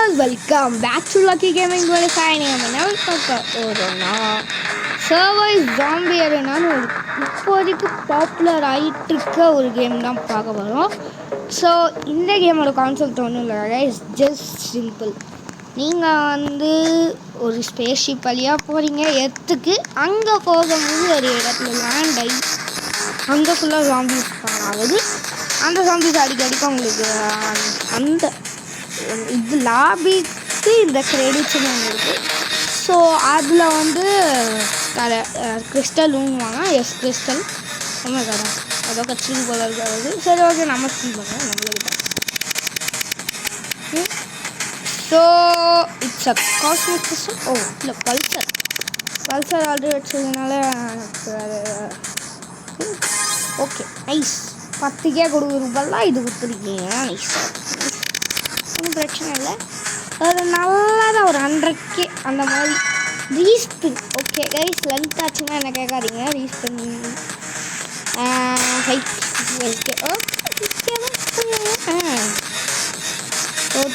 guys, welcome back to Lucky Gaming 25. I'm survive zombie அரேனான்னு ஒரு இப்போதைக்கு பாப்புலர் ஆகிட்டு இருக்க ஒரு கேம் தான் பார்க்க போகிறோம். ஸோ இந்த கேமோட கான்செப்ட் ஒன்றும் இல்லை, இட்ஸ் ஜஸ்ட் சிம்பிள். நீங்கள் ஒரு ஸ்பேஸ்ஷிப் வழியாக போகிறீங்க எர்த்துக்கு. அங்கே போகும்போது ஒரு இடத்துல லேண்ட் ஆகி அங்கே ஃபுல்லாக ஜாம்பிஸ் ஆகுது. அந்த ஜாம்பிஸ் அடிக்கடிக்க உங்களுக்கு அந்த இது லாபிக்கு இந்த கிரெடிட்ஸ்னு ஒன்று இருக்குது. ஸோ அதில் கிறிஸ்டல் ஊங்குவாங்க. எஸ் கிறிஸ்டல் ரொம்ப கடை அதோ கட்சி போல இருக்காது. சரி ஓகே, நம்ம ஸ்கின் பண்ணுவோம் நம்மளுக்கு. So it's a cosmic crystal. Oh இல்லை, பல்சர் ஆல்ரெடி வச்சதுனால ஓகே நைஸ். 10K கொடுக்குறப்பெல்லாம் இது கொடுத்துருக்கீங்க, நைஸ். ஒன்றும் பிரச்சனை இல்லை. ஒரு நல்லதாக ஒரு 100K அந்த மாதிரி ரீஸ்பின். ஓகே கைஸ், லென்த் ஆச்சுன்னா என்ன கேட்காதீங்க. ரீஸ்பின் ஹைட் ஓகே ஓ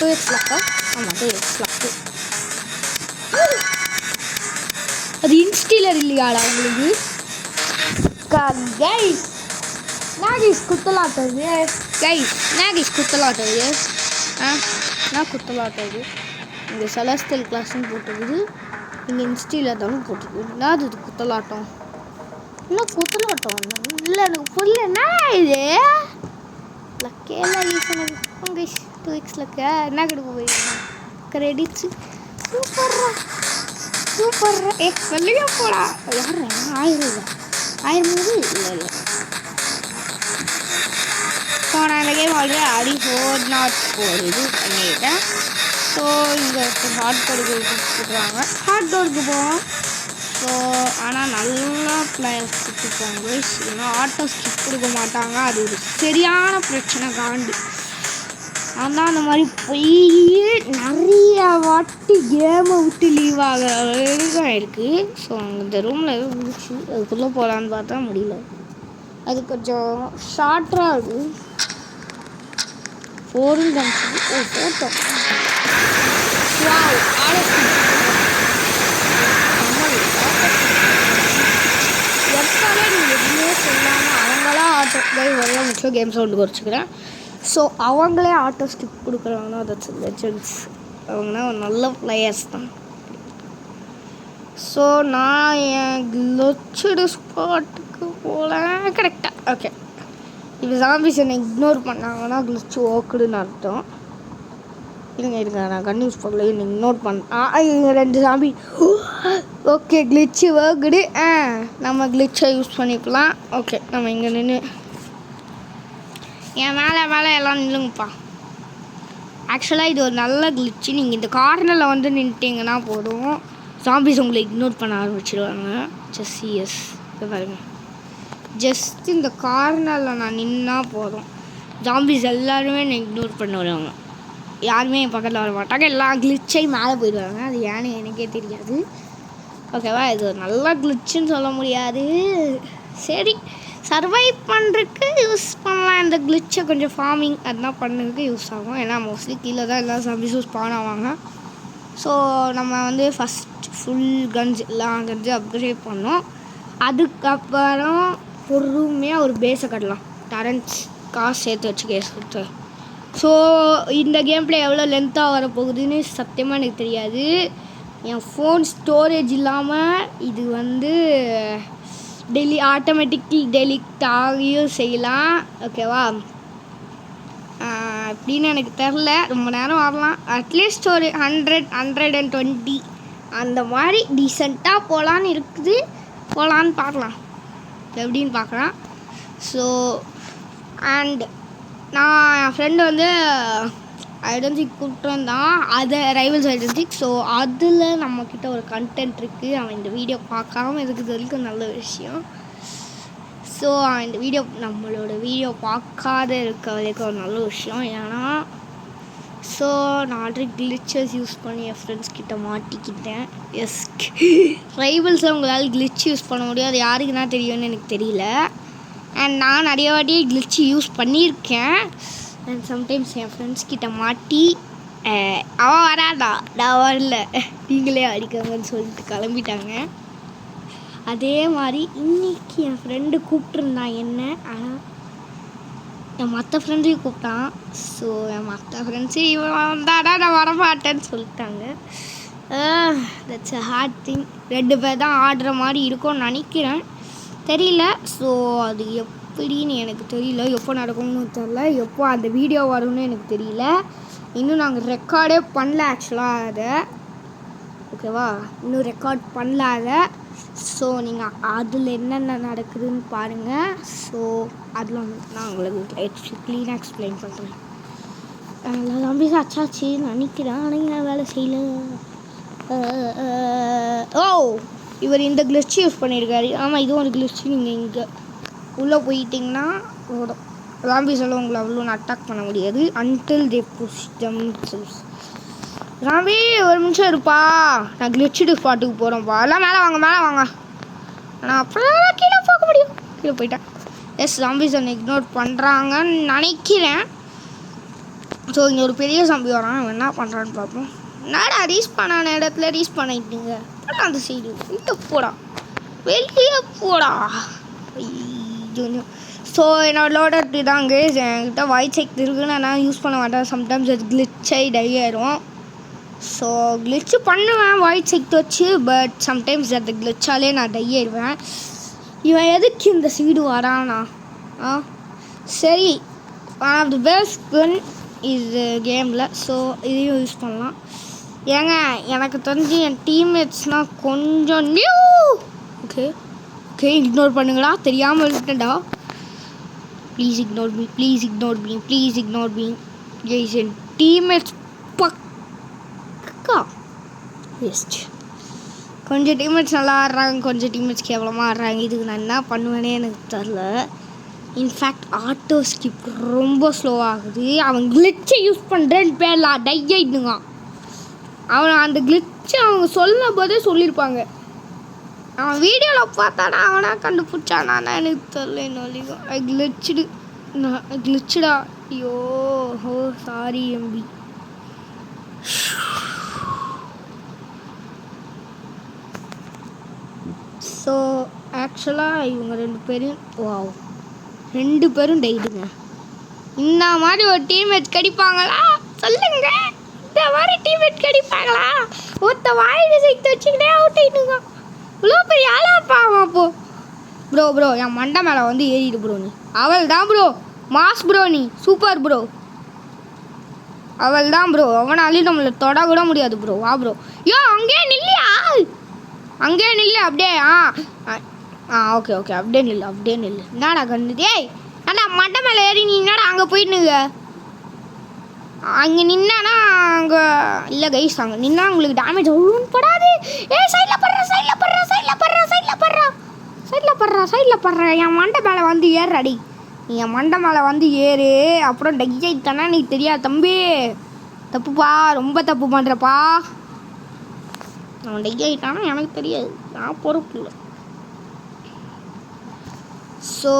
2x லக்கா? ஆமாம் 2x லக்கு. அது இன்ஸ்டீலர் இல்லையாடா உங்களுக்கு? கைஸ் நாகிஸ் குத்தலாட்டது. கைஸ் நாகிஸ் குத்தலாட்டது. நான் குத்தலாட்டது இங்கே செலஸ்டியல் கிளாஸ்ன்னு போட்டுக்குது, இங்கே இன்ஸ்டீலர் தானும் போட்டுக்குது. நான் இது குத்தலாட்டம் இன்னும் குத்தலாட்டம் இல்லை, எனக்கு புரியல. என்ன இது லக்கேலாம் யூஸ் பண்ணது உங்க 2x லக்க என்ன கிடைக்க போயிருக்கீங்க கிரெடிட்ஸு. சூப்பர்ரா வெளியே போடா. யார் 1000 இல்லை. ஸோ நான் இந்த கேம் ஆல்ரெடி 404 இது பண்ணிட்டேன். ஸோ இங்கே ஹாட் டோருக்கு கொடுத்துட்றாங்க. ஹாட் டோருக்கு போவோம். ஸோ ஆனால் நல்லா பிளேயர்ஸ் கொடுத்துருப்பாங்க. இல்லைன்னா ஆட்டோ ஸ்கிப் கொடுக்க மாட்டாங்க. அது ஒரு சரியான பிரச்சனை காண்டு. ஆனால் அந்த மாதிரி போய் நிறைய வாட்டி கேமை விட்டு லீவ் ஆக இருக்குது. ஸோ இந்த ரூமில் எதுவும் இருந்துச்சு, அதுக்குள்ளே போகலான்னு பார்த்தா முடியல. அது கொஞ்சம் ஷார்ட்டாக இருக்குது. 4 காமிச்சிது. ஓ ஃபோட்டோ எப்பாலே நீங்கள் எதுவுமே சொல்லாமல் அவங்களா ஆட்டோ ஒரே முக்கியம் கேம் சவுண்டு குறைச்சிக்கிறேன். ஸோ அவங்களே ஆட்டோ ஸ்கிப் கொடுக்குறவங்க தட்ஸ் லெஜெண்ட்ஸ். அவங்கன்னா ஒரு நல்ல பிளேயர்ஸ் தான். ஸோ நான் என் கிளச்சடு ஸ்பாட்டுக்கு போகல கரெக்டாக. ஓகே, இப்போ ஜாம்பிஸ் என்னை இக்னோர் பண்ணாங்கன்னா கிளிச்சு ஓக்குடுன்னு அர்த்தம். இருங்க நான் கன் யூஸ் பண்ணல, என்னை இக்னோர் பண்ண 2 ஜாம்பி. ஓகே கிளிச்சு ஓக்குடு. நம்ம கிளிச்சை யூஸ் பண்ணிக்கலாம். ஓகே நம்ம இங்கே நின்று என் மேலே எல்லாம் நில்லுங்கப்பா. ஆக்சுவலாக இது ஒரு நல்ல கிளிச்சு. நீங்கள் இந்த கார்னரில் நின்றுட்டிங்கன்னா போதும், ஜாம்பிஸ் உங்களை இக்னோர் பண்ண ஆரம்பிச்சிடுவாங்க. எஸ் இது பாருங்க, ஜஸ்ட் இந்த கார்னரில் நான் நின்னா போதும், ஜாம்பிஸ் எல்லாருமே என்னை இக்னோர் பண்ண வருவாங்க. யாருமே என் பக்கத்தில் வர மாட்டாங்க. எல்லா கிளிச்சையும் மேலே போயிடுவாங்க. அது ஏன்னு எனக்கே தெரியாது. ஓகேவா, இது ஒரு நல்ல கிளிச்சுன்னு சொல்ல முடியாது. சரி, சர்வைவ் பண்ணுறதுக்கு யூஸ் பண்ணலாம். இந்த கிளிச்சை கொஞ்சம் ஃபார்மிங் அதெல்லாம் பண்ணுறதுக்கு யூஸ் ஆகும். ஏன்னா மோஸ்ட்லி கீழே தான் எல்லா ஜாம்பிஸும் ஸ்பான் ஆவாங்க. ஸோ நம்ம ஃபஸ்ட் ஃபுல் கன்ஸ் எல்லாம் கன்ஸு அப்கிரேட் பண்ணோம். அதுக்கப்புறம் பொறுமையாக ஒரு பேஸை கட்டலாம். டரன்ஸ் காசு சேர்த்து வச்சு கேஸ் கொடுத்து. ஸோ இந்த கேம் பிளே எவ்வளோ லென்த்தாக வரப்போகுதுன்னு சத்தியமாக எனக்கு தெரியாது. என் ஃபோன் ஸ்டோரேஜ் இல்லாமல் இது ஆட்டோமேட்டிக்லி டெலிட் ஆகியும் செய்யலாம். ஓகேவா, அப்படின்னு எனக்கு தெரில. ரொம்ப நேரம் வரலாம். அட்லீஸ்ட் ஒரு 100-120 அந்த மாதிரி டீசெண்டாக போகலான்னு இருக்குது. போகலான்னு பார்க்கலாம், எப்படின்னு பார்க்கலாம். ஸோ அண்ட் நான் என் ஃப்ரெண்டு ஐடென்டிக் கூப்பிட்டுருந்தான், அதை ரைவல்ஸ் ஐடென்டிக். ஸோ அதில் நம்மக்கிட்ட ஒரு கண்டென்ட் இருக்குது. அவன் இந்த வீடியோ பார்க்காம இருக்கிறது வரைக்கும் நல்ல விஷயம். ஸோ இந்த நம்மளோட வீடியோ பார்க்காத இருக்க வரைக்கும் ஒரு நல்ல விஷயம். ஏன்னா ஸோ நான் ஆல்ரெடி கிளிச்சஸ் யூஸ் பண்ணி என் ஃப்ரெண்ட்ஸ் கிட்ட மாட்டிக்கிட்டேன். எஸ், ரைவல்ஸில் உங்களால் கிளிச் யூஸ் பண்ண முடியும். அது யாருக்குன்னா தெரியும்னு எனக்கு தெரியல. அண்ட் நான் நிறைய வாட்டி கிளிச்சு யூஸ் பண்ணியிருக்கேன். அண்ட் சம்டைம்ஸ் என் ஃப்ரெண்ட்ஸ் கிட்ட மாட்டி அவன் வராதா, நான் வரல, நீங்களே அடிக்கங்கன்னு சொல்லிட்டு கிளம்பிட்டாங்க. அதே மாதிரி இன்னைக்கு என் ஃப்ரெண்டு கூப்பிட்ருந்தான் என்ன, ஆனால் என் மற்ற ஃப்ரெண்ட்ஸையும் கூப்பிட்டான். ஸோ என் மற்ற ஃப்ரெண்ட்ஸு இவன் வந்தாடா நான் வரமாட்டேன்னு சொல்லிட்டாங்க. That's a heart thing. 2 பேர் தான் ஆடுற மாதிரி இருக்கும்னு நினைக்கிறேன், தெரியல. ஸோ அது எப்படின்னு எனக்கு தெரியல, எப்போ நடக்கும்னு தெரியல, எப்போ அந்த வீடியோ வரும்னு எனக்கு தெரியல. இன்னும் நாங்கள் ரெக்கார்டே பண்ணல ஆக்சுவலாக அதை, ஓகேவா, இன்னும் ரெக்கார்ட் பண்ணல அதை. ஸோ நீங்கள் அதில் என்னென்ன நடக்குதுன்னு பாருங்கள். ஸோ அதில் வந்து நான் உங்களுக்கு க்ளீனாக எக்ஸ்பிளைன் பண்ணுறேன். எல்லாமே அச்சாச்சு நினைக்கிறேன், ஆனால் நான் வேலை செய்யல. ஓ, இவர் இந்த கிளிட்ச் யூஸ் பண்ணியிருக்காரு. ஆமாம், இதுவும் ஒரு கிளிட்ச். நீங்கள் இங்கே உள்ளே போயிட்டிங்கன்னா ஓடும். ஜாம்பிஸ் எல்லாம் உங்களை அவ்வளோ அட்டாக் பண்ண முடியாது until they push themselves. Zombie ஒரு நிமிஷம் இருப்பா, நான் கிளிட்ச்டு ஸ்பாட்டுக்கு போகிறோம்ப்பா. எல்லாம் மேலே வாங்க, மேலே வாங்க. நான் அப்புறம் கீழே போக முடியும், கீழே போயிட்டேன். எஸ், ஜாம்பிஸ் என்னை இக்னோர் பண்ணுறாங்கன்னு நினைக்கிறேன். ஸோ இங்கே ஒரு பெரிய ஜாம்பி வரான், அவன் என்ன பண்ணுறான்னு பார்ப்போம். என்னடா ரீஸ் பண்ணான இடத்துல ரீஸ் பண்ணிட்டீங்க, அந்த சைடு வெளியே போடா, வெளியே போடா. ஸோ என்னோட லோடர் தாங்க, என்கிட்ட வாய்ஸ் செக் இருக்குன்னு நான் யூஸ் பண்ண மாட்டேன். சம்டைம்ஸ் அது கிளிட்ச் ஆகி டை ஆயிரும். ஸோ கிளிட்சு பண்ணுவேன் வாய்ஸ் செக் வச்சு, பட் சம்டைம்ஸ் அந்த கிளிட்சாலே நான் டை ஆயிடுவேன். இவன் எதுக்கு இந்த சைடு வரானா? சரி, ஒன் ஆஃப் தி பெஸ்ட் கன் இது கேமில். ஸோ இதையும் யூஸ் பண்ணலாம். ஏங்க எனக்கு தெரிஞ்சு என் டீம்மேட்ஸ்னால் கொஞ்சம் நியூ. ஓகே ஓகே, இக்னோர் பண்ணுங்களா, தெரியாமல் விட்டுட்டா. Please ignore me, please ignore me, please ignore me. Yes, என் டீம்மேட்ஸ் பக்கா வேஸ்ட். கொஞ்சம் டீம்மேட்ஸ் நல்லா ஆடுறாங்க, கொஞ்சம் டீம்மேட்ஸ் கேவலமாக ஆடுறாங்க. இதுக்கு நான் என்ன பண்ணுவேனே எனக்கு தெரில. இன்ஃபேக்ட் ஆட்டோ ஸ்கிப் ரொம்ப ஸ்லோவாகுது. அவன் கிளிட்சை யூஸ் பண்ணுறேன்னு பேர்லாம் டை ஆகிடுங்க. அவன் அந்த கிளிட்சை அவங்க சொல்லும் போதே சொல்லியிருப்பாங்க. அவன் வீடியோவில் பார்த்தானா அவனா கண்டுபிடிச்சானா எனக்கு தெரில. இன்னும் கிளிச்சுடு, நான் கிளிச்சுடா. ஐயோ, ஹோ சாரி எம்பி. ஸோ ஆக்சுவலாக இவங்க 2 பேரும் டெய்டுங்க. இந்த மாதிரி ஒரு டீம்மேட் கிடைப்பாங்களா சொல்லுங்க? இந்த மாதிரி டீம்மேட் கிடைப்பாங்களா? ஒருத்த வாயில சேர்த்து வச்சுக்கிட்டே அவுட் ஆயிடுங்க. இவ்வளோ பெரிய ஆளாப்பா அப்போ. ப்ரோ என் மண்டை மேலே வந்து ஏறிடு ப்ரோ. நீ அவள் தான் ப்ரோ, மாஸ் ப்ரோ, நீ சூப்பர் ப்ரோ. அவள் தான் ப்ரோ, அவனாலையும் நம்மளை தொட கூட முடியாது ப்ரோ. வா ப்ரோ. யோ அங்கேயே நில்லையா, அங்கேயே நில்லு அப்படியே. ஓகே அப்படியே நில்லு. என்னடா கண்ணு டேய், அண்ணா மண்டை மேலே ஏறி நீ என்னடா அங்கே போயிட்டுங்க? அங்கே நின்னானா அங்கே இல்லை கைஸ், அங்கே நின்னா உங்களுக்கு டேமேஜ் அவ்வளோன்னு படாது. சைடில் படுறா. என் மண்டை மேலே வந்து ஏறுறாடி. நீ என் மண்டை மேலே வந்து ஏறு, அப்புறம் டெக்ஜைட் தானே நீ தெரியாது தம்பி. தப்புப்பா, ரொம்ப தப்பு பண்ணுறப்பா. அவன் டெக்ஜைட்டானா எனக்கு தெரியாது, நான் பொறுப்பு இல்லை. ஸோ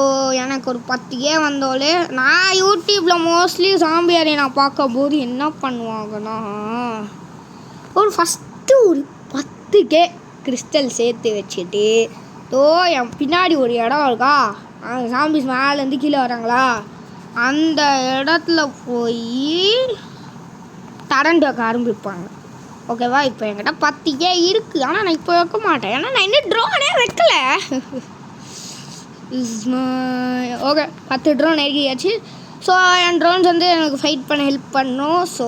எனக்கு ஒரு 10K வந்தோலே. நான் யூடியூப்பில் மோஸ்ட்லி ஜாம்பியாரை நான் பார்க்கும்போது என்ன பண்ணுவாங்கன்னா, ஃபஸ்ட்டு ஒரு 10K கிறிஸ்டல் சேர்த்து வச்சுட்டு, என் பின்னாடி ஒரு இடம் இருக்கா, அந்த ஜாம்பிஸ் மேலேருந்து கீழே வராங்களா, அந்த இடத்துல போய் டரண்ட் வைக்க ஆரம்பிப்பாங்க. ஓகேவா, இப்போ என்கிட்ட 10K இருக்குது, ஆனால் நான் இப்போ வைக்க மாட்டேன், ஏன்னா நான் இன்னும் ட்ரோனே வைக்கல. ஓகே, 10 ட்ரோன் நெருங்கியாச்சு. ஸோ என் ட்ரோன்ஸ் வந்து எனக்கு ஃபைட் பண்ண ஹெல்ப் பண்ணும். ஸோ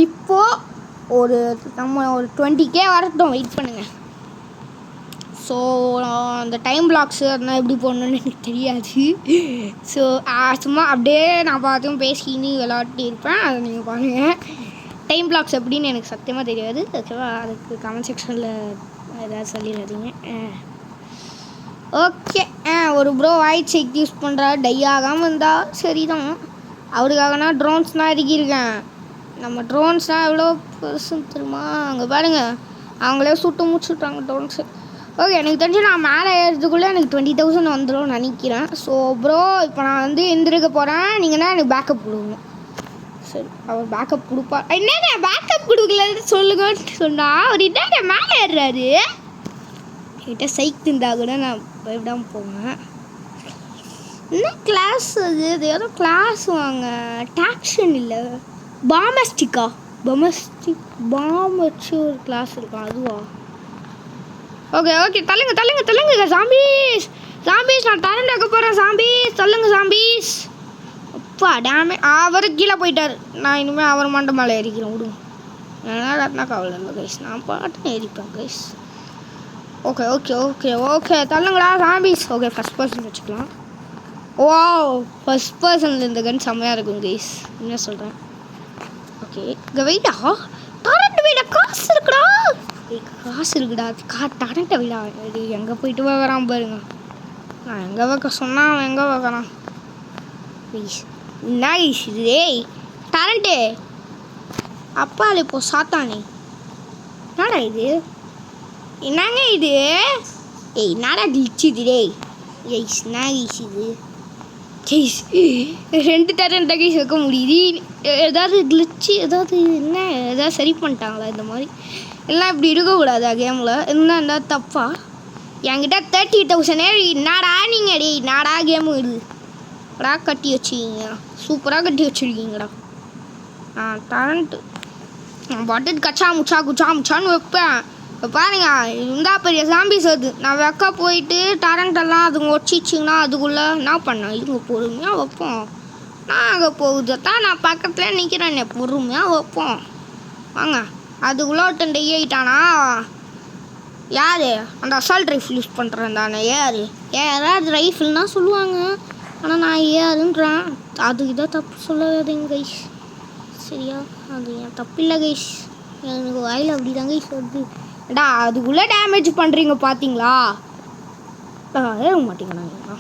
இப்போது நம்ம ஒரு 20K வரட்டும், வெயிட் பண்ணுங்கள். ஸோ அந்த டைம் பிளாக்ஸு அதெல்லாம் எப்படி போடணுன்னு எனக்கு தெரியாது. ஸோ சும்மா அப்படியே நான் பார்த்தும் பேசிக்கின்னு விளாட்டி இருப்பேன், அதை நீங்கள் பாருங்கள். டைம் பிளாக்ஸ் எப்படின்னு எனக்கு சத்தியமாக தெரியாது. ஓகேவா, அதுக்கு கமெண்ட் செக்ஷனில் ஏதாவது சொல்லிடாதீங்க. ஓகே, ஒரு ப்ரோ வாய்ஸ் செக் யூஸ் பண்ணுறா, டை ஆகாமல் இருந்தால் சரி தான். அவருக்காகனா ட்ரோன்ஸ்னால் இறக்கியிருக்கேன். நம்ம ட்ரோன்ஸ்னால் எவ்வளோ பெருசுன்னு தெரியுமா? அங்கே பாருங்கள், அவங்களே சுட்டு முடிச்சுட்றாங்க ட்ரோன்ஸு. ஓகே, எனக்கு தெரிஞ்சு நான் மேலே ஏறதுக்குள்ளே எனக்கு 20,000 வந்துடும் நினைக்கிறேன். ஸோ ப்ரோ இப்போ நான் வந்து எந்திரிக்க போகிறேன், நீங்கன்னா எனக்கு பேக்கப் கொடுங்க. சரி அவர் பேக்கப் கொடுப்பார். என்னங்க பேக்கப் கொடுக்கலன்னு சொல்லுங்கன்னு சொன்னால் அவர் என்னங்க மேலே ஏறுறாரு. கிட்ட சைக்கிள் இருந்தால் கூட நான் பயப்படாமல் போவேன். என்ன கிளாஸ் அது ஏதோ கிளாஸ் வாங்க டாக்ஷன் இல்லை பாம் வச்சு ஒரு கிளாஸ் இருக்கும் அதுவா? ஓகே தள்ளுங்க சாம்பீஸ் நான் டேலண்ட் வைக்க போகிறேன். சாம்பீஸ் தள்ளுங்க. அப்பா டேமே அவர் கீழே போயிட்டார். நான் இனிமேல் அவர் மண்டை மேலே ஏறிக்கிறேன் விடுங்க. ஏன்னா கட்டினா கவலை இல்லை கைஸ், நான் பாட்டு ஏறிப்பேன் கைஸ். ஓகே தள்ளுங்களா சாம்பீஸ். ஓகே ஃபஸ்ட் பர்சன் வச்சுக்கலாம். ஃபஸ்ட் பர்சனில் இந்த கன் செம்மையாக இருக்கும் கைஸ், என்ன சொல்கிறேன். ஓகே இங்கே வெயிட்டா டரண்ட் வெயிடா காசு இருக்குடா டரண்ட்டை விடா. இது எங்கே போயிட்டு வரான் பாருங்க. நான் எங்கே வைக்க சொன்னால் அவன் எங்கே வைக்கிறான் ப்ளீஸ். நைஸ் இது டரண்ட்டு அப்பால் இப்போ சாத்தானே. என்னடா இது என்னங்க இது என்னடா கிழிச்சுது நைஸ் இது கேஸ் 2 டரண்ட்டை கேஸ் வைக்க முடியுது. ஏதாவது கிளிச்சு ஏதாவது சரி பண்ணிட்டாங்களா இந்த மாதிரி எல்லாம் இப்படி இருக்கக்கூடாதா கேமில்? என்ன தப்பா? என்கிட்ட 30,000 என்னடா நீங்கள் என்னடா கேமு இதுடா கட்டி வச்சுக்கிங்க, சூப்பராக கட்டி வச்சுருக்கீங்கடா. டரண்ட்டு நான் பாட்டு கச்சா முச்சான்னு வைப்பேன். இப்போ பாருங்க இருந்தா பெரிய சாம்பிஸ் வருது. நான் வைக்க போயிட்டு டரண்டெல்லாம் அதுங்க ஒச்சிச்சிங்கன்னா அதுக்குள்ளே என்ன பண்ணேன். இதுங்க பொறுமையாக வைப்போம். நான் அங்கே போகுதுதான் நான் பக்கத்தில் நிற்கிறேன். பொறுமையாக வைப்போம் வாங்க. அதுக்குள்ளே ஒருத்தன் டெய் ஆகிட்டானா யார்? அந்த அசால்ட் ரைஃபிள் யூஸ் பண்ணுறேன் தானே. யாராவது ரைஃபிள்னா சொல்லுவாங்க, ஆனால் நான் ஏறுன்றேன். அதுக்கு தான் தப்பு சொல்லாதீங்க கைஸ், சரியா? அது என் தப்பு இல்லை கைஸ், எனக்கு வாயில் அப்படி தாங்க கைஸ் வருது. டா அதுக்குள்ளே டேமேஜ் பண்ணுறீங்க பார்த்தீங்களா? ஏற மாட்டீங்கண்ணா.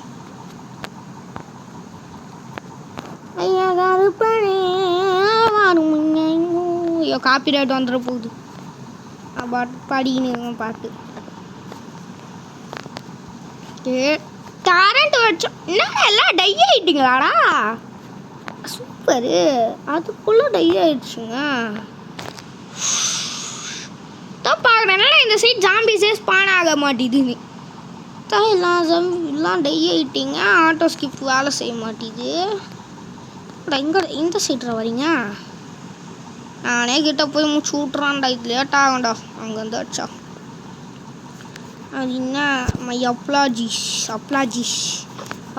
ஐயா ஐயோ காப்பி ரைட் வந்துட போகுது. பாட்டு பாடிக்கின்னு பாட்டு டரண்ட் வச்சோம். என்ன எல்லாம் டை ஆகிட்டிங்களாடா? சூப்பரு, அதுக்குள்ளே டை ஆகிடுச்சுங்க. தான் பார்க்குறேன் என்னடா இந்த சைட் ஜாம்பிஸே ஸ்பான் ஆக மாட்டேதுன்னு. எல்லாம் டை ஆகிட்டிங்க. ஆட்டோ ஸ்கிப் வேலை செய்ய மாட்டேது. இங்கே இந்த சைட்டில் வரீங்க. நானே கிட்ட போய் மூச்சு விட்றான்டா. இது லேட் ஆகும்டா அங்கேருந்து வச்சா. அது என்ன மை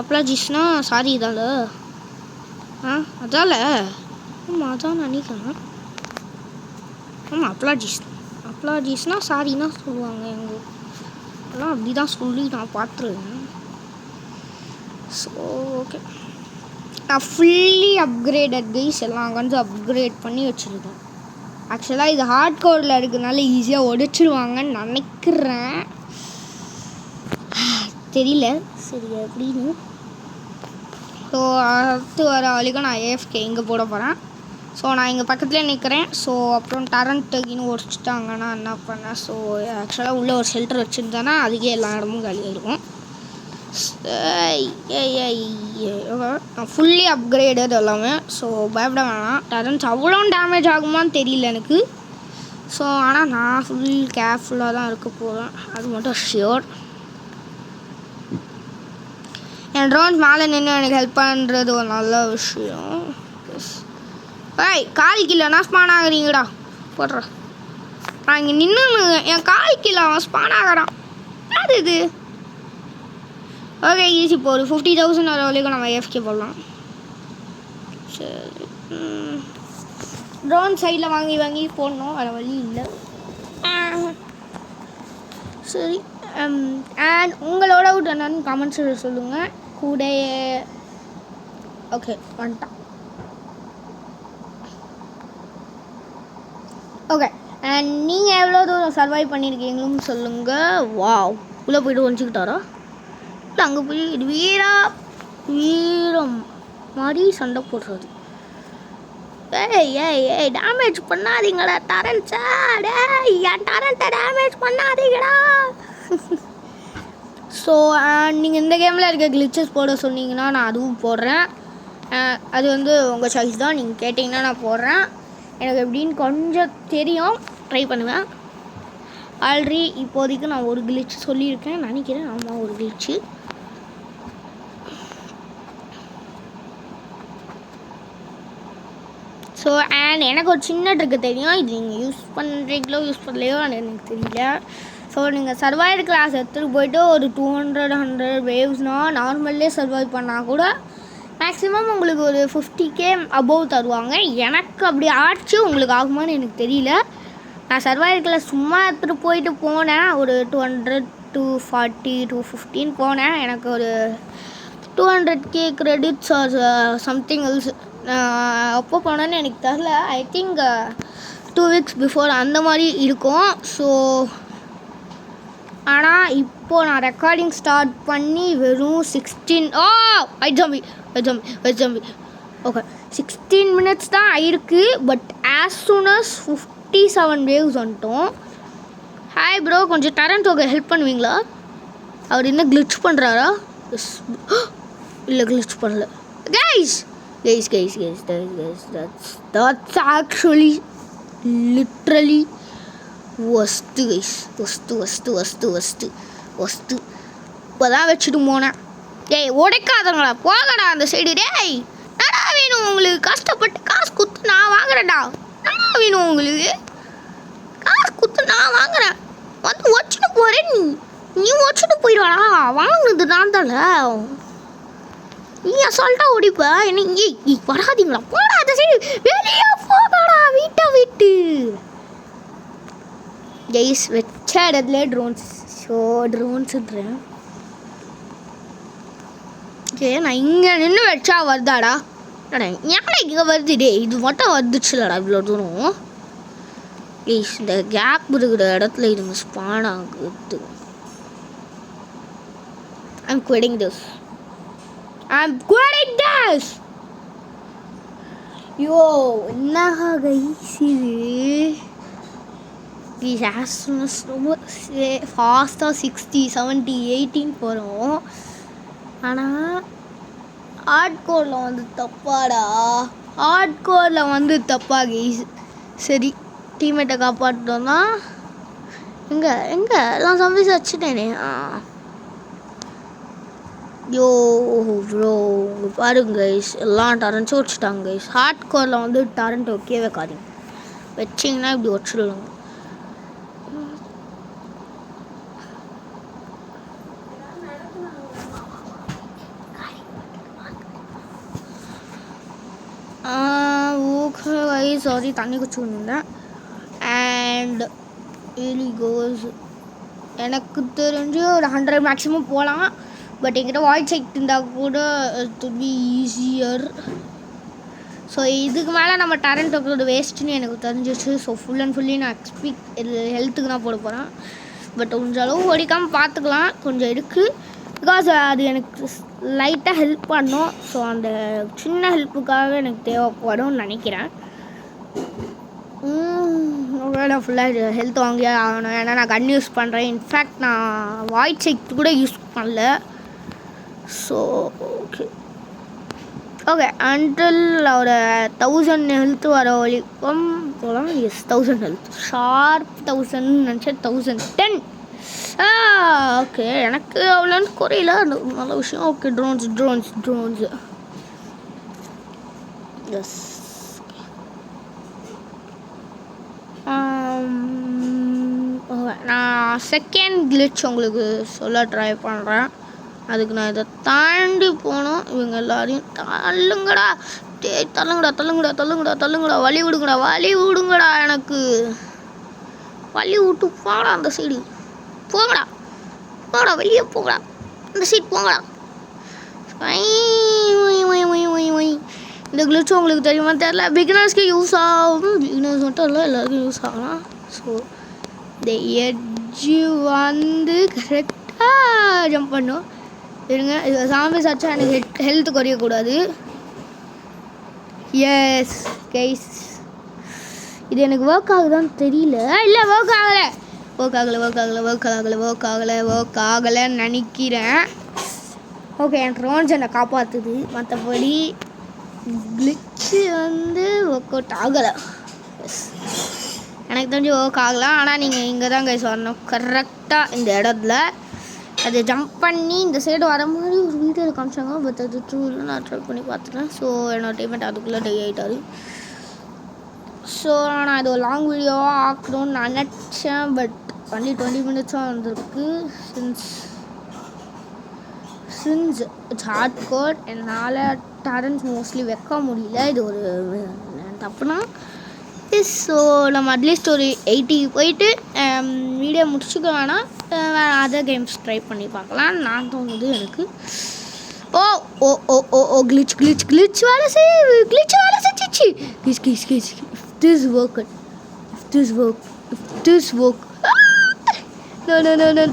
அப்ளாஜிஸ்னா சாரி இதால அதால ஆமாம் அதான் நினைக்கிறேன். ஆமாம் அப்ளாஜிஸ்னால் சாரின்னா சொல்லுவாங்க. எங்கள் எல்லாம் அப்படி தான் சொல்லி நான் பார்த்துருவேன். ஸோ ஓகே நான் ஃபுல்லி அப்கிரேடட் கைஸ், எல்லாம் கொஞ்சம் அப்கிரேட் பண்ணி வச்சுருக்கேன். ஆக்சுவலாக இது ஹார்ட் கோடில் இருக்கிறதுனால ஈஸியாக உடைச்சிருவாங்கன்னு நினைக்கிறேன், தெரியல சரி எப்படின்னு. ஸோ அடுத்து வர வரைக்கும் நான் ஏஎஃப்கே இங்கே போட போகிறேன். ஸோ நான் இங்கே பக்கத்துலேயே நிற்கிறேன். ஸோ அப்புறம் டரண்ட்டுக்குன்னு உடச்சிட்டாங்கன்னா என்ன பண்ணேன். ஸோ ஆக்சுவலாக உள்ளே ஒரு ஷெல்டர் வச்சுருந்தேன்னா அதுக்கே எல்லா இடமும் காலியாகிருக்கும். நான் ஃபுல்லி அப்கிரேடட் எல்லாமே. ஸோ பயப்பட வேணாம். டரண்ட்ஸ் அவ்வளோ டேமேஜ் ஆகுமான்னு தெரியல எனக்கு. ஸோ ஆனால் நான் ஃபுல் கேர்ஃபுல்லாக தான் இருக்க போகிறேன், அது மட்டும் ஷியோர். என் ட்ரோன்ஸ் மேலே நின்று எனக்கு ஹெல்ப் பண்ணுறது ஒரு நல்ல விஷயம். கால் கிலோனா ஸ்பான் ஆகுறீங்கடா போடுறேன். நான் இங்கே நின்று என் கால் கிலோ அவன் ஸ்பான் ஆகிறான். அது இது ஓகே ஈஸி. இப்போ ஒரு 50,000 வர வரைக்கும் நம்ம ஏஎஃப்கே போடலாம். சரி ட்ரோன் சைடில் வாங்கி போடணும், வேறு வழி இல்லை. சரி அண்ட் உங்களோட அவுட் என்னன்னு கமெண்ட்ஸில் சொல்லுங்கள் கூட. ஓகே வந்துட்டான். ஓகே அண்ட் நீங்கள் எவ்வளோ தூரம் சர்வைவ் பண்ணியிருக்கீங்களும் சொல்லுங்கள். வாவ் உள்ளே போய்ட்டு ஒழிச்சிக்கிட்டாரா? இல்லை அங்கே போய் இது வீரம் மாதிரி சண்டை போடுறது. ஏய் டேமேஜ் பண்ணாதீங்கடா டரண்ட்ஸா. என் டரண்ட்டை டேமேஜ் பண்ணாதீங்கடா. ஸோ நீங்கள் இந்த கேமில் இருக்க கிளிச்சஸ் போட சொன்னீங்கன்னா நான் அதுவும் போடுறேன். அது வந்து உங்கள் சாய்ஸ் தான். நீங்கள் கேட்டிங்கன்னா நான் போடுறேன். எனக்கு எப்படின்னு கொஞ்சம் தெரியும், ட்ரை பண்ணுவேன். ஆல்ரெடி இப்போதைக்கு நான் ஒரு கிளிச் சொல்லியிருக்கேன் நினைக்கிறேன். ஆமாம், ஒரு கிளிச்சு. ஸோ அண்ட் எனக்கு ஒரு சின்ன ட்ரிக்கு தெரியும். இது நீங்கள் யூஸ் பண்ணுறீங்களோ யூஸ் பண்ணலையோ எனக்கு தெரியல. ஸோ நீங்கள் சர்வைவல் கிளாஸ் எடுத்துகிட்டு போய்ட்டு ஒரு 200 வேவ்ஸ்னால் நார்மல்லே சர்வைவ் பண்ணால் கூட மேக்ஸிமம் உங்களுக்கு ஒரு 50K அபோவ் தருவாங்க. எனக்கு அப்படி ஆச்சு, உங்களுக்கு ஆகுமான்னு எனக்கு தெரியல. நான் சர்வைவல் கிளாஸ் சும்மா எடுத்துகிட்டு போயிட்டு போனேன். ஒரு 200, 240, 215 போனேன். எனக்கு ஒரு 200K credits or something else எப்போ போனேன்னு எனக்கு தெரில. ஐ திங்க் 2 weeks பிஃபோர் அந்த மாதிரி இருக்கும். ஸோ ஆனால் இப்போது நான் ரெக்கார்டிங் ஸ்டார்ட் பண்ணி வெறும் 16 ஓகே 16 minutes தான் ஆயிருக்கு. But as soon as 57 waves வந்துட்டோம். ஹாய் ப்ரோ, கொஞ்சம் டரண்டோக்கு ஹெல்ப் பண்ணுவீங்களா? அவர் என்ன கிளிச் பண்ணுறாரா? இல்லை, கிளிச் பண்ணல. Guys that's actually literally worst guys. worst இப்போதான் வச்சுட்டு போனேன். டேய் உடைக்காதங்களா, போகடா அந்த சைடு. டேய் நடா வேணும் உங்களுக்கு, கஷ்டப்பட்டு காசு குத்து நான் வாங்குறேன்டா. நடா வேணும் உங்களுக்கு, காசு குத்து நான் வாங்குறேன். வந்து வச்சுட்டு போகிறேன். நீ வச்சுட்டு போயிடுவாடா, வாங்குறது நான் தானே. நீ அசால்ட்டாக ஓடிப்ப. என்ன இங்கே வராதிங்களா, போடா அந்த சைடு, வெளியே போகடா வீட்டை விட்டு. ஜெய்ஸ் வச்ச இடத்துல ட்ரோன்ஸுன்றேன். ஓகே, நான் இங்கே நின்று வச்சா வருதாடா? ஏன்னா இங்கே வருது. டே இது மட்டும் வந்துச்சுலடா இவ்வளோ தூரம். ப்ளீஸ் இந்த கேப் இருக்கிற இடத்துல இது ஸ்பான் ஆகுது. I'm quitting this. யோ என்னஹா கைஸ் இது as soon as ரொம்ப ஃபாஸ்ட்டாக 60, 70, 80 போகிறோம். ஆனால் ஹார்ட் கோரில் வந்து தப்பாடா. ஹார்ட் கோரில் வந்து தப்பா கைஸ். சரி, டீம்மேட்டை காப்பாற்றிட்டோம்னா எங்கே நான் சம்வேஸ் வச்சுட்டேனே. யோ ப்ரோ பாருங்க கைஸ், எல்லாம் டரண்ட்ஸும் வச்சுட்டாங்க கைஸ். ஹார்ட் கோரில் வந்து டரண்ட் ஓகே வைக்காதீங்க, வச்சிங்கன்னா இப்படி வச்சுடுவாங்க. ஓகே கைஸ், சாரி தண்ணி குடிச்சுட்டு இருந்தேன். அண்ட் really goes எனக்கு தெரிஞ்சு ஒரு 100 மேக்ஸிமம் போகலாம். பட் என்கிட்ட வாய்ஸ் செக் இருந்தால் கூட டு பி ஈஸியர். ஸோ இதுக்கு மேலே நம்ம டேலண்ட் வைக்கிறது வேஸ்ட்டுன்னு எனக்கு தெரிஞ்சிச்சு. ஸோ ஃபுல் அண்ட் ஃபுல்லி நான் ஹெல்த்துக்கு தான் போட போகிறேன். பட் கொஞ்சம் அளவு ஓடிக்காமல் பார்த்துக்கலாம், கொஞ்சம் இருக்குது. பிகாஸ் அது எனக்கு லைட்டாக ஹெல்ப் பண்ணும். ஸோ அந்த சின்ன ஹெல்ப்புக்காக எனக்கு தேவைப்படும்னு நினைக்கிறேன். நான் ஃபுல்லாக ஹெல்த் வாங்கியே ஆகணும், ஏன்னா நான் கன் யூஸ் பண்ணுறேன். இன்ஃபேக்ட் நான் வாய்ஸ் செக் கூட யூஸ் பண்ணல. ஸோ ஓகே அன்டில் ஒரு 1000 ஹெல்த் வர வரைக்கும் போகலாம். எஸ் 1000 ஹெல்த் ஷார்ப் 1000 நினச்சேன், 1010. ஓகே எனக்கு அவ்வளோன்னு குறையில, நல்ல விஷயம். Okay drones yes. நான் செகண்ட் கிளிச் உங்களுக்கு சொல்ல ட்ரை பண்ணுறேன். அதுக்கு நான் இதை தாண்டி போகணும். இவங்க எல்லாரையும் தள்ளுங்கடா, தள்ளுங்கடா, வழி விடுங்கடா, எனக்கு வழி விட்டு போங்கடா அந்த சைடு, போங்கடா வெளியே போங்கடா, அந்த சைடு போங்கடா. இந்த கிளிச் உங்களுக்கு தெரியுமா தெரியல, பிகினர்ஸ்க்கு யூஸ் ஆகும். பிகினர்ஸ் மட்டும் இல்லை, எல்லாருக்கும் யூஸ் ஆகலாம். ஸோ இந்த எட்ஜு வந்து கரெக்டாக ஜம்ப் பண்ணும். இருங்க, இது சாமி சாச்சா எனக்கு ஹெல்த் குறையக்கூடாது. எஸ் கைஸ், இது எனக்கு ஒர்க் ஆகுதான்னு தெரியல. இல்லை ஒர்க் ஆகலைன்னு நினைக்கிறேன். ஓகே என் ட்ரோன்ஸ் என்னை காப்பாற்றுது. மற்றபடி கிளிச்சு வந்து ஒர்க் அவுட் ஆகலை. எஸ், எனக்கு தெரிஞ்சு ஒர்க் ஆகலை. ஆனால் நீங்கள் இங்கே தான் கைஸ் வரணும் கரெக்டாக இந்த இடத்துல. அதை ஜம்ப் பண்ணி இந்த சைடு வர மாதிரி ஒரு வீடியோவில் காமிச்சாங்க. பட் அது ட்ரூவில் நான் ட்ரை பண்ணி பார்த்துட்டேன். ஸோ என்னோட டீம்மேட் அதுக்குள்ளே டை ஆகிட்டார். ஸோ நான் இது ஒரு லாங் வீடியோவாக ஆக்கணும்னு நினச்சேன். பட் ஒன்லி 20 மினிட்ஸாக வந்திருக்கு. சின்ஸ் இட்ஸ் ஹார்ட் கோட் என்னால் டரன்ஸ் மோஸ்ட்லி வைக்க முடியல. இது ஒரு தப்புனா. ஸோ நம்ம அட்லீஸ்ட் ஒரு 80 போயிட்டு வீடியோ முடிச்சுக்க வேணாம், வேறு அதர் கேம்ஸ் ட்ரை பண்ணி பார்க்கலாம் நான் தோணுது எனக்கு. ஓ ஓ ஓ ஓ ஓ கிளிச் கிளிச் கிளிச் வேலை செஞ்சிச்சு. கிளிச் கிளிச் கிளிச். This work. No.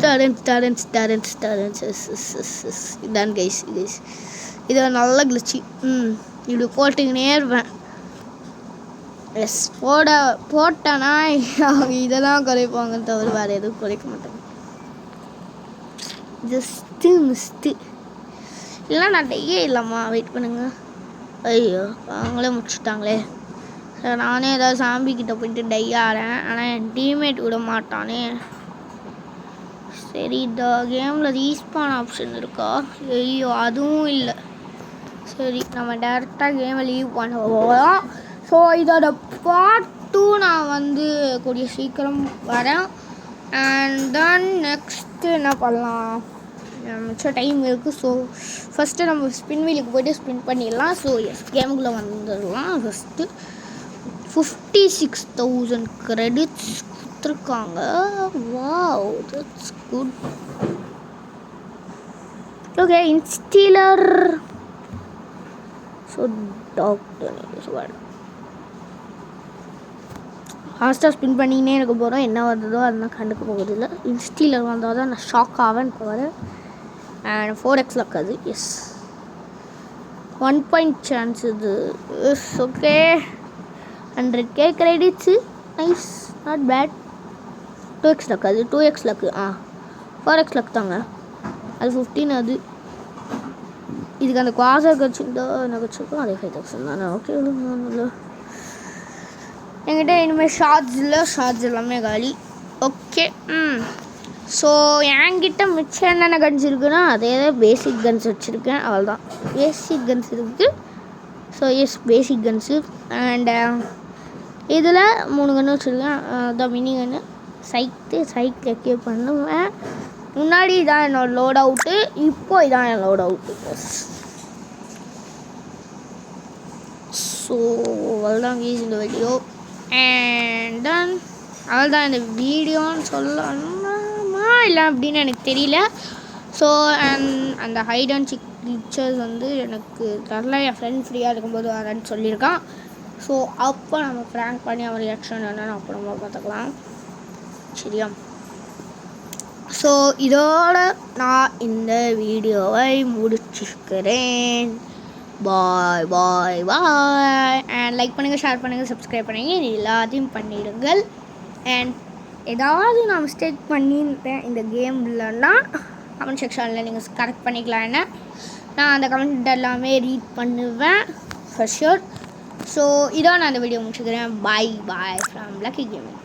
Torrents. இதான் கைஸ். இது நல்ல கிளிச்சி. இப்படி போட்டுக்கினே இருப்பேன். எஸ், போட்டேன்னா இதை தான் குறைப்பாங்க தவிர வேறு எதுவும் குறைக்க மாட்டாங்க. Just missed. இல்லை நான் டெய்யே இல்லைம்மா, வெயிட் பண்ணுங்க. ஐயோ அவங்களே முடிச்சுட்டாங்களே. சார் நானே ஏதாவது சாம்பிக்கிட்ட போயிட்டு டை ஆகிறேன். ஆனால் என் டீம்மேட் விட மாட்டானே. சரி, இந்த கேமில் ரீஸ்பான் ஆப்ஷன் இருக்கா? ஐயோ அதுவும் இல்லை. சரி, நம்ம டேரெக்டாக கேமை லீவ் பண்ண போகிறோம். ஸோ இதோட பார்ட் 2 நான் வந்து கூடிய சீக்கிரம் வரேன். அண்ட் தென் நெக்ஸ்ட்டு என்ன பண்ணலாம், மிச்சம் டைம் இருக்குது. ஸோ ஃபஸ்ட்டு நம்ம ஸ்பின் வீலுக்கு போய்ட்டு ஸ்பின் பண்ணிடலாம். ஸோ எஸ், கேமுக்குள்ளே வந்துடலாம். ஃபஸ்ட்டு 56,000 கிரெடிட்ஸ் கொடுத்துருக்காங்க. Wow, that's good. ஓகே, இன்ஸ்டீலர். ஸோ டாக்டர் ஃபாஸ்ட்டாக ஸ்பின் பண்ணிக்கினே இருக்க போகிறோம். என்ன வந்ததோ அதெல்லாம் கண்டுக்க போகிறதில்ல. இன்ஸ்டீலர் வந்தால் தான் நான் ஷாக் ஆவேன் தவிர. அண்ட் 4x லக் அது. எஸ், 1 பாயிண்ட் சான்ஸ் இது. Yes, okay, 100k credits. Nice, not bad. 2x luck அது. 2x luck. 4x லக் தாங்க அது. 15 அது. இதுக்கு அந்த குவாசர் கட்சிருந்தா என்ன கட்சிருக்கோம் அதே 5,000 தானே. ஓகே, இல்லை என்கிட்ட இனிமேல் ஷார்ட்ஸ் எல்லாமே காலி. ஓகே. ஸோ என்கிட்ட மிச்சம் என்னென்ன கன்ஸ் இருக்குன்னா அதே பேசிக் கன்ஸ் வச்சுருக்கேன். அவ்வளோதான், பேசிக் கன்ஸ் இருக்குது. So yes, basic guns. And இதில் 3 கன்று வச்சுருக்கேன். அதான் மினி கன்று. சைக்கிள் எக்யூப் பண்ணுவேன். முன்னாடி இதான் என்னோட லோட் அவுட்டு, இப்போ இதான் என் லோட் அவுட்டு. ஸோ அவ்வளோதான் கைஸ் இந்த வீடியோ. அண்ட் தென் அவ்வளோதான் இந்த வீடியோன்னு சொல்லணுமா இல்லை அப்படின்னு எனக்கு தெரியல. ஸோ அந்த ஹைட் அண்ட் சிக் பிக்சர்ஸ் வந்து எனக்கு தரல. என் ஃப்ரெண்ட் ஃப்ரீயாக இருக்கும்போது வரேன்னு சொல்லியிருக்கான். ஸோ அப்போ நம்ம ப்ராங்க் பண்ணி அவன் ரியாக்ஷன் என்னென்னு அப்புறமா பார்த்துக்கலாம். சரியா? ஸோ இதோட நான் இந்த வீடியோவை முடிச்சுக்கிறேன். பாய் பாய் பாய். அண்ட் லைக் பண்ணுங்கள், ஷேர் பண்ணுங்கள், சப்ஸ்கிரைப் பண்ணுங்கள், இது எல்லாத்தையும் பண்ணிடுங்கள். அண்ட் ஏதாவது நான் மிஸ்டேக் பண்ணியிருந்தேன் இந்த கேம்லன்னா கமெண்ட் செக்ஷனில் நீங்கள் கரெக்ட் பண்ணிக்கலாம். என்ன நான் அந்த கமெண்ட் எல்லாமே ரீட் பண்ணுவேன் ஃபார் ஷூர். ஸோ இதோ நான் அந்த வீடியோ முடிச்சுக்கிறேன். பாய் பாய் ஃப்ரம் லக்கி கேமிங்.